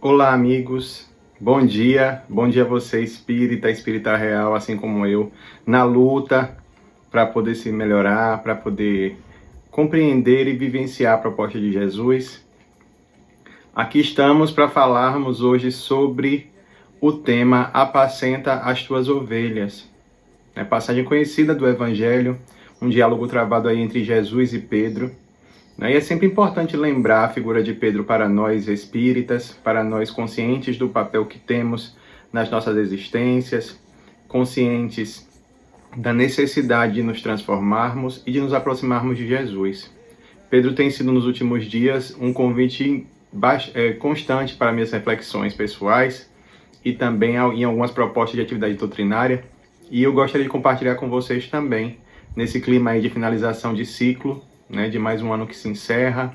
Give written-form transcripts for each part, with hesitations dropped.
Olá, amigos. Bom dia a você, espírita real, assim como eu, na luta para poder se melhorar, para poder compreender e vivenciar a proposta de Jesus. Aqui estamos para falarmos hoje sobre o tema Apacenta as tuas ovelhas. É passagem conhecida do Evangelho, um diálogo travado aí entre Jesus e Pedro. E é sempre importante lembrar a figura de Pedro para nós espíritas, para nós conscientes do papel que temos nas nossas existências, conscientes da necessidade de nos transformarmos e de nos aproximarmos de Jesus. Pedro tem sido nos últimos dias um convite constante para minhas reflexões pessoais e também em algumas propostas de atividade doutrinária, e eu gostaria de compartilhar com vocês também, nesse clima aí de finalização de ciclo, de mais um ano que se encerra,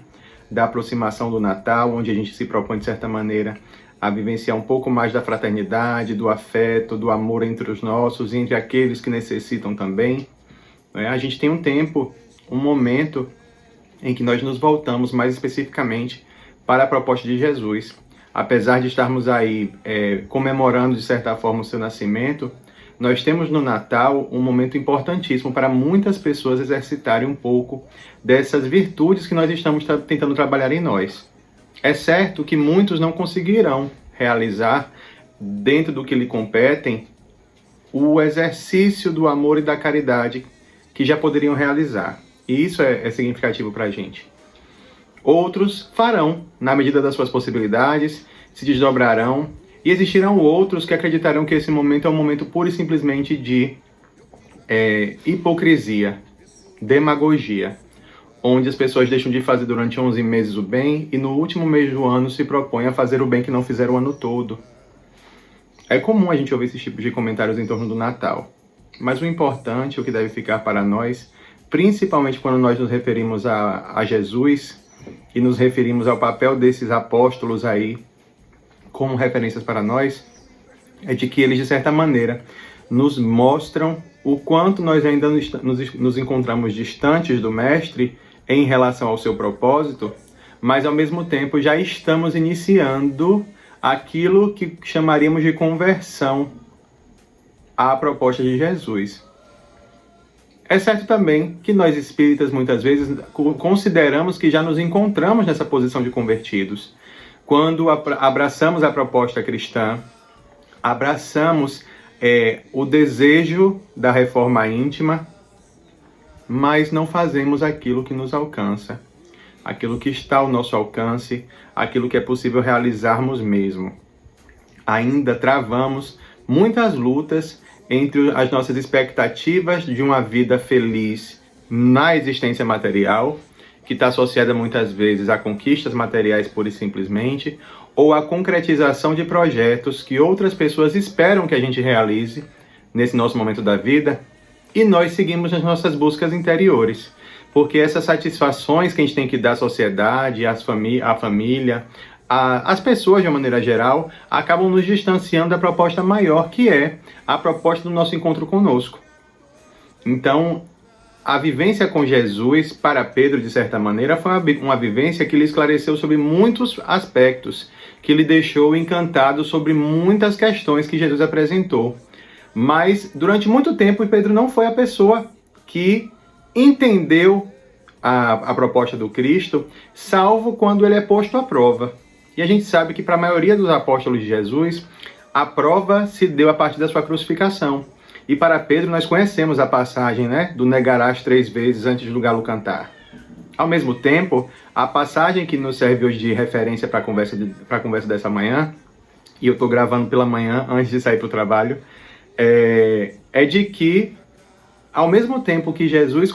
da aproximação do Natal, onde a gente se propõe, de certa maneira, a vivenciar um pouco mais da fraternidade, do afeto, do amor entre os nossos e entre aqueles que necessitam também. A gente tem um tempo, um momento em que nós nos voltamos mais especificamente para a proposta de Jesus. Apesar de estarmos aí comemorando, de certa forma, o seu nascimento, nós temos no Natal um momento importantíssimo para muitas pessoas exercitarem um pouco dessas virtudes que nós estamos tentando trabalhar em nós. É certo que muitos não conseguirão realizar, dentro do que lhe competem, o exercício do amor e da caridade que já poderiam realizar. E isso é significativo para a gente. Outros farão, na medida das suas possibilidades, se desdobrarão, e existirão outros que acreditarão que esse momento é um momento pura e simplesmente de hipocrisia, demagogia, onde as pessoas deixam de fazer durante 11 meses o bem e no último mês do ano se propõem a fazer o bem que não fizeram o ano todo. É comum a gente ouvir esse tipo de comentários em torno do Natal, mas o importante, o que deve ficar para nós, principalmente quando nós nos referimos a Jesus e nos referimos ao papel desses apóstolos aí, como referências para nós, é de que eles, de certa maneira, nos mostram o quanto nós ainda nos encontramos distantes do Mestre em relação ao seu propósito, mas, ao mesmo tempo, já estamos iniciando aquilo que chamaríamos de conversão à proposta de Jesus. É certo também que nós espíritas, muitas vezes, consideramos que já nos encontramos nessa posição de convertidos. Quando abraçamos a proposta cristã, abraçamos o desejo da reforma íntima, mas não fazemos aquilo que nos alcança, aquilo que está ao nosso alcance, aquilo que é possível realizarmos mesmo. Ainda travamos muitas lutas entre as nossas expectativas de uma vida feliz na existência material, que está associada muitas vezes a conquistas materiais pura e simplesmente, ou a concretização de projetos que outras pessoas esperam que a gente realize nesse nosso momento da vida, e nós seguimos nas nossas buscas interiores, porque essas satisfações que a gente tem que dar à sociedade, à família, às pessoas de uma maneira geral, acabam nos distanciando da proposta maior, que é a proposta do nosso encontro conosco. Então, a vivência com Jesus, para Pedro, de certa maneira, foi uma vivência que lhe esclareceu sobre muitos aspectos, que lhe deixou encantado sobre muitas questões que Jesus apresentou. Mas, durante muito tempo, Pedro não foi a pessoa que entendeu a proposta do Cristo, salvo quando ele é posto à prova. E a gente sabe que, para a maioria dos apóstolos de Jesus, a prova se deu a partir da sua crucificação. E para Pedro nós conhecemos a passagem, do negarás 3 vezes antes do galo cantar. Ao mesmo tempo, a passagem que nos serve hoje de referência para a conversa dessa manhã, e eu estou gravando pela manhã antes de sair para o trabalho, é de que, ao mesmo tempo que Jesus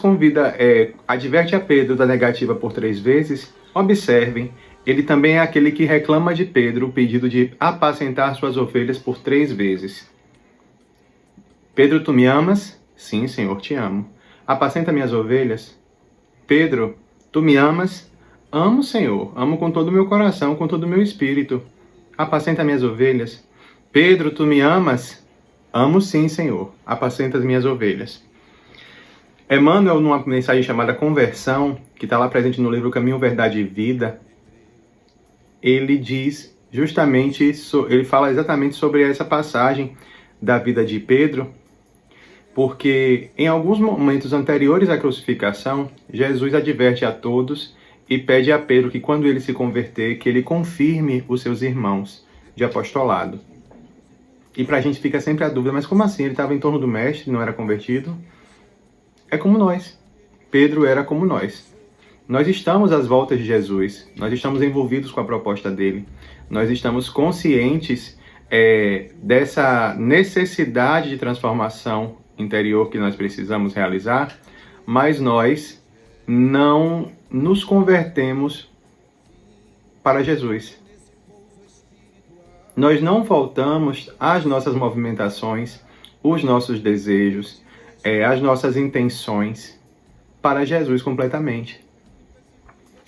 adverte a Pedro da negativa por 3 vezes, observem, ele também é aquele que reclama de Pedro o pedido de apacentar suas ovelhas por 3 vezes. Pedro, tu me amas? Sim, Senhor, te amo. Apacenta minhas ovelhas? Pedro, tu me amas? Amo, Senhor. Amo com todo o meu coração, com todo o meu espírito. Apacenta minhas ovelhas? Pedro, tu me amas? Amo sim, Senhor. Apacenta as minhas ovelhas. Emmanuel, numa mensagem chamada Conversão, que está lá presente no livro Caminho, Verdade e Vida, ele diz justamente, ele fala exatamente sobre essa passagem da vida de Pedro, porque em alguns momentos anteriores à crucificação, Jesus adverte a todos e pede a Pedro que quando ele se converter, que ele confirme os seus irmãos de apostolado. E para a gente fica sempre a dúvida, mas como assim? Ele estava em torno do mestre, não era convertido? É como nós. Pedro era como nós. Nós estamos às voltas de Jesus, nós estamos envolvidos com a proposta dele, nós estamos conscientes dessa necessidade de transformação interior que nós precisamos realizar, mas nós não nos convertemos para Jesus. Nós não voltamos às nossas movimentações, os nossos desejos, as nossas intenções para Jesus completamente.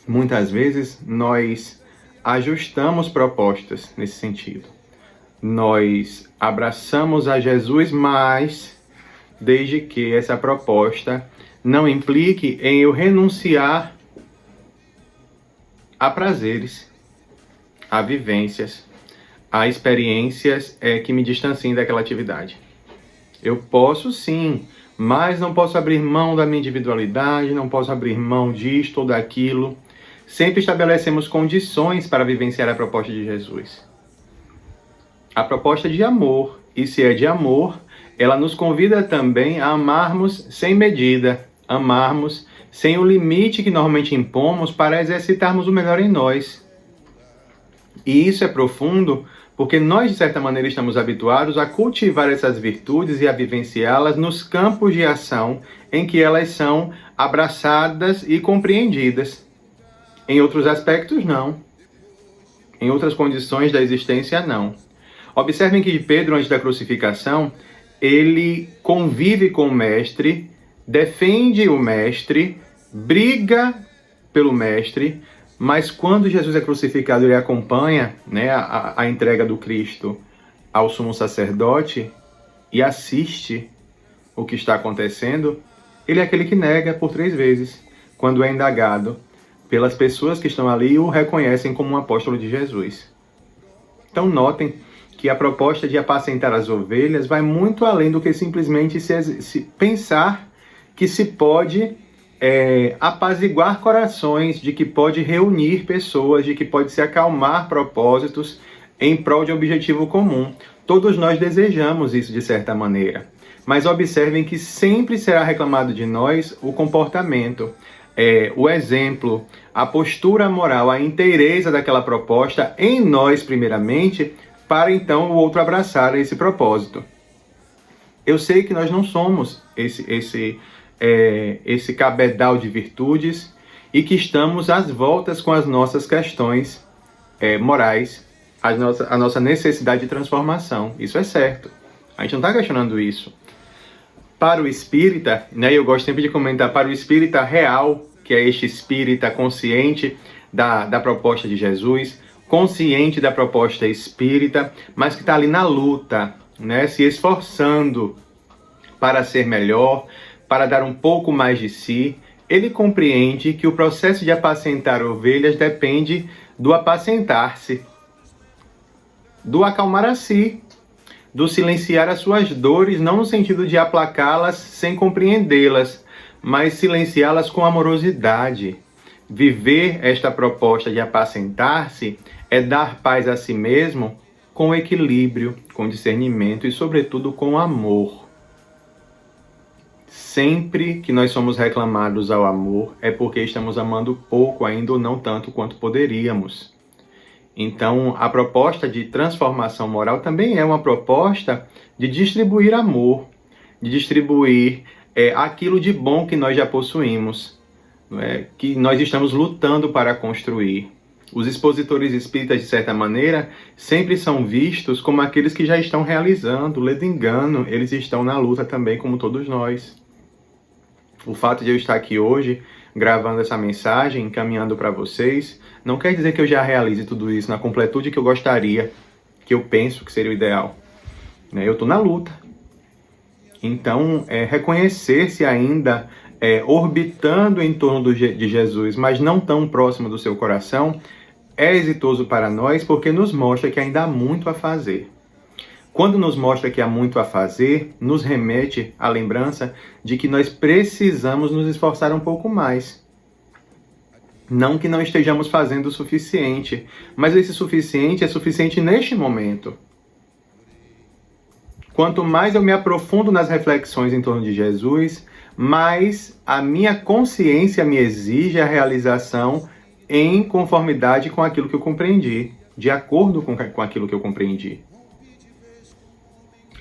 Muitas vezes nós ajustamos propostas nesse sentido. Nós abraçamos a Jesus, mas desde que essa proposta não implique em eu renunciar a prazeres, a vivências, a experiências que me distanciem daquela atividade. Eu posso sim, mas não posso abrir mão da minha individualidade, não posso abrir mão disto ou daquilo. Sempre estabelecemos condições para vivenciar a proposta de Jesus. A proposta de amor, e se é de amor, ela nos convida também a amarmos sem medida, amarmos sem o limite que normalmente impomos para exercitarmos o melhor em nós. E isso é profundo porque nós, de certa maneira, estamos habituados a cultivar essas virtudes e a vivenciá-las nos campos de ação em que elas são abraçadas e compreendidas. Em outros aspectos, não. Em outras condições da existência, não. Observem que Pedro, antes da crucificação, ele convive com o mestre, defende o mestre, briga pelo mestre, mas quando Jesus é crucificado, ele acompanha, né, a entrega do Cristo ao sumo sacerdote e assiste o que está acontecendo, ele é aquele que nega por 3 vezes, quando é indagado pelas pessoas que estão ali e o reconhecem como um apóstolo de Jesus. Então notem que a proposta de apacentar as ovelhas vai muito além do que simplesmente se pensar que se pode apaziguar corações, de que pode reunir pessoas, de que pode se acalmar propósitos em prol de um objetivo comum. Todos nós desejamos isso de certa maneira. Mas observem que sempre será reclamado de nós o comportamento, o exemplo, a postura moral, a inteireza daquela proposta em nós primeiramente, para então o outro abraçar esse propósito. Eu sei que nós não somos esse cabedal de virtudes e que estamos às voltas com as nossas questões morais, a nossa necessidade de transformação. Isso é certo. A gente não está questionando isso. Para o espírita, né, eu gosto sempre de comentar, para o espírita real, que é este espírita consciente da proposta de Jesus, consciente da proposta espírita, mas que está ali na luta, né, se esforçando para ser melhor, para dar um pouco mais de si, ele compreende que o processo de apacentar ovelhas depende do apacentar-se, do acalmar a si, do silenciar as suas dores, não no sentido de aplacá-las sem compreendê-las, mas silenciá-las com amorosidade. Viver esta proposta de apacentar-se é dar paz a si mesmo com equilíbrio, com discernimento e, sobretudo, com amor. Sempre que nós somos reclamados ao amor, é porque estamos amando pouco ainda ou não tanto quanto poderíamos. Então, a proposta de transformação moral também é uma proposta de distribuir amor, de distribuir aquilo de bom que nós já possuímos, que nós estamos lutando para construir. Os expositores espíritas, de certa maneira, sempre são vistos como aqueles que já estão realizando. Ledo engano, eles estão na luta também, como todos nós. O fato de eu estar aqui hoje, gravando essa mensagem, encaminhando para vocês, não quer dizer que eu já realize tudo isso na completude que eu gostaria, que eu penso que seria o ideal. Eu estou na luta. Então, reconhecer-se ainda orbitando em torno de Jesus, mas não tão próximo do seu coração, é exitoso para nós porque nos mostra que ainda há muito a fazer. Quando nos mostra que há muito a fazer, nos remete à lembrança de que nós precisamos nos esforçar um pouco mais. Não que não estejamos fazendo o suficiente, mas esse suficiente é suficiente neste momento. Quanto mais eu me aprofundo nas reflexões em torno de Jesus, mais a minha consciência me exige a realização em conformidade com aquilo que eu compreendi, de acordo com aquilo que eu compreendi.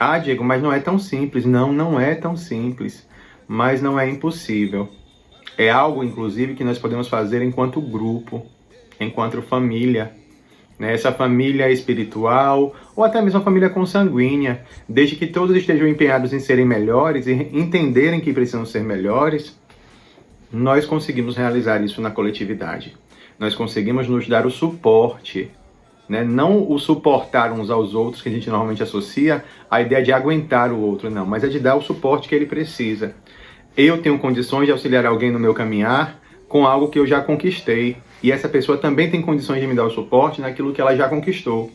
Ah, Diego, mas não é tão simples. Não, não é tão simples, mas não é impossível. É algo, inclusive, que nós podemos fazer enquanto grupo, enquanto família. Essa família espiritual, ou até mesmo a família consanguínea, desde que todos estejam empenhados em serem melhores e entenderem que precisam ser melhores, nós conseguimos realizar isso na coletividade. Nós conseguimos nos dar o suporte, não o suportar uns aos outros, que a gente normalmente associa à ideia de aguentar o outro, não, mas é de dar o suporte que ele precisa. Eu tenho condições de auxiliar alguém no meu caminhar com algo que eu já conquistei, e essa pessoa também tem condições de me dar o suporte naquilo que ela já conquistou.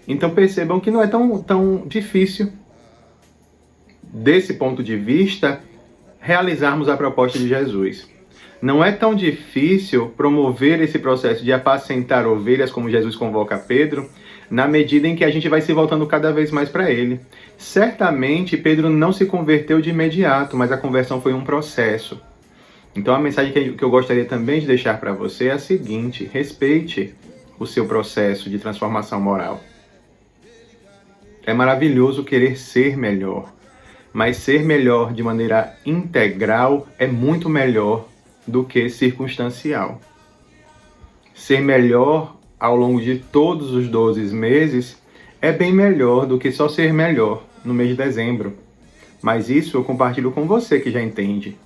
Então percebam que não é tão difícil, desse ponto de vista, realizarmos a proposta de Jesus. Não é tão difícil promover esse processo de apacentar ovelhas, como Jesus convoca Pedro, na medida em que a gente vai se voltando cada vez mais para ele. Certamente, Pedro não se converteu de imediato, mas a conversão foi um processo. Então, a mensagem que eu gostaria também de deixar para você é a seguinte: respeite o seu processo de transformação moral. É maravilhoso querer ser melhor, mas ser melhor de maneira integral é muito melhor do que circunstancial. Ser melhor ao longo de todos os 12 meses é bem melhor do que só ser melhor no mês de dezembro. Mas isso eu compartilho com você que já entende.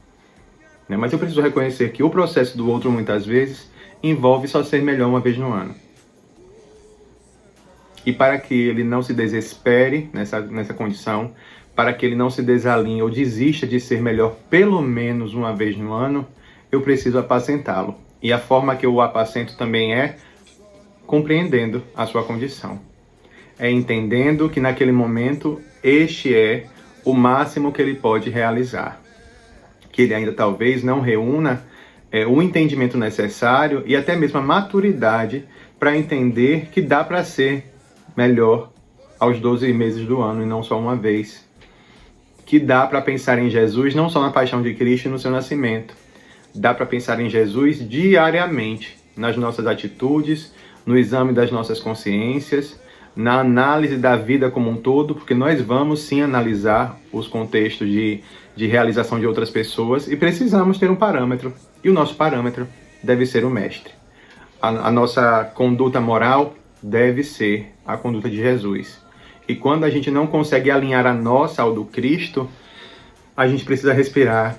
Mas eu preciso reconhecer que o processo do outro muitas vezes envolve só ser melhor uma vez no ano. E para que ele não se desespere nessa condição, para que ele não se desalinhe ou desista de ser melhor pelo menos uma vez no ano, eu preciso apacentá-lo. E a forma que eu o apacento também é compreendendo a sua condição. É entendendo que naquele momento este é o máximo que ele pode realizar. Que ele ainda talvez não reúna o entendimento necessário e até mesmo a maturidade para entender que dá para ser melhor aos 12 meses do ano e não só uma vez. Que dá para pensar em Jesus não só na paixão de Cristo e no seu nascimento. Dá para pensar em Jesus diariamente, nas nossas atitudes, no exame das nossas consciências, na análise da vida como um todo, porque nós vamos sim analisar os contextos de realização de outras pessoas e precisamos ter um parâmetro. E o nosso parâmetro deve ser o Mestre. A nossa conduta moral deve ser a conduta de Jesus. E quando a gente não consegue alinhar a nossa ao do Cristo, a gente precisa respirar,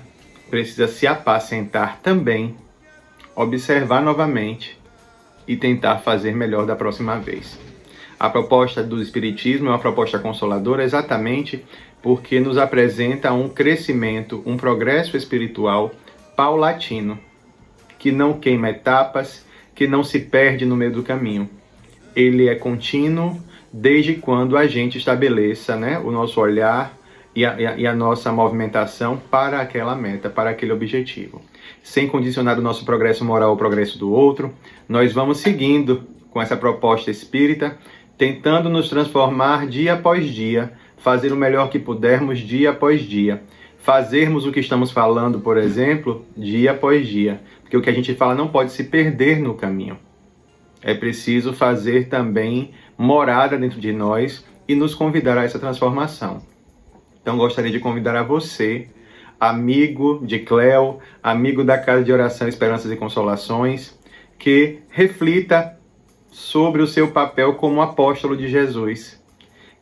precisa se apacentar também, observar novamente e tentar fazer melhor da próxima vez. A proposta do Espiritismo é uma proposta consoladora exatamente porque nos apresenta um crescimento, um progresso espiritual paulatino, que não queima etapas, que não se perde no meio do caminho. Ele é contínuo desde quando a gente estabeleça o nosso olhar e a nossa movimentação para aquela meta, para aquele objetivo. Sem condicionar o nosso progresso moral ao progresso do outro, nós vamos seguindo com essa proposta espírita, tentando nos transformar dia após dia, fazer o melhor que pudermos dia após dia. Fazermos o que estamos falando, por exemplo, dia após dia. Porque o que a gente fala não pode se perder no caminho. É preciso fazer também morada dentro de nós e nos convidar a essa transformação. Então gostaria de convidar a você, amigo de Cleo, amigo da Casa de Oração, Esperanças e Consolações, que reflita sobre o seu papel como apóstolo de Jesus.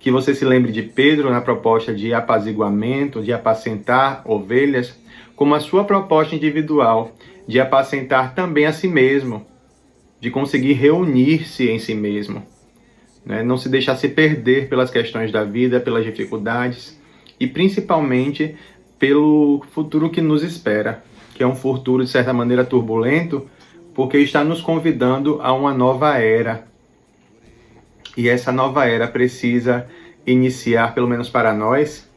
Que você se lembre de Pedro na proposta de apaziguamento, de apacentar ovelhas, como a sua proposta individual de apacentar também a si mesmo, de conseguir reunir-se em si mesmo, não se deixar se perder pelas questões da vida, pelas dificuldades e principalmente pelo futuro que nos espera, que é um futuro de certa maneira turbulento, porque está nos convidando a uma nova era. E essa nova era precisa iniciar, pelo menos para nós,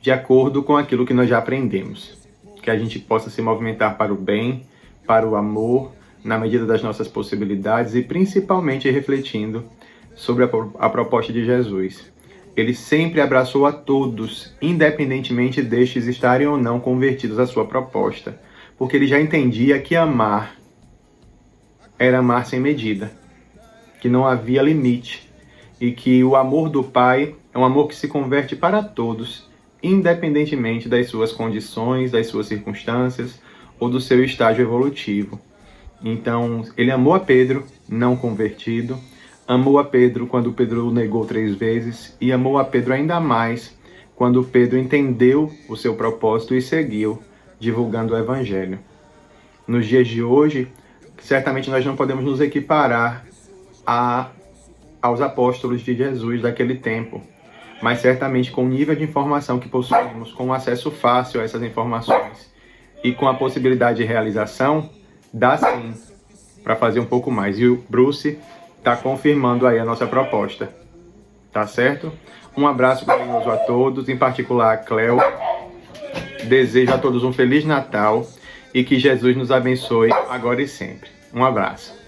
de acordo com aquilo que nós já aprendemos. Que a gente possa se movimentar para o bem, para o amor, na medida das nossas possibilidades e principalmente refletindo sobre a proposta de Jesus. Ele sempre abraçou a todos, independentemente destes estarem ou não convertidos à sua proposta, porque ele já entendia que amar era amar sem medida, que não havia limite e que o amor do Pai é um amor que se converte para todos, independentemente das suas condições, das suas circunstâncias ou do seu estágio evolutivo. Então, ele amou a Pedro, não convertido, amou a Pedro quando Pedro o negou 3 vezes e amou a Pedro ainda mais quando Pedro entendeu o seu propósito e seguiu divulgando o Evangelho. Nos dias de hoje, certamente nós não podemos nos equiparar aos apóstolos de Jesus daquele tempo, mas certamente com o nível de informação que possuímos, com o acesso fácil a essas informações e com a possibilidade de realização, dá sim para fazer um pouco mais. E o Bruce está confirmando aí a nossa proposta. Tá certo? Um abraço carinhoso a todos, em particular a Cleo. Desejo a todos um Feliz Natal e que Jesus nos abençoe agora e sempre. Um abraço.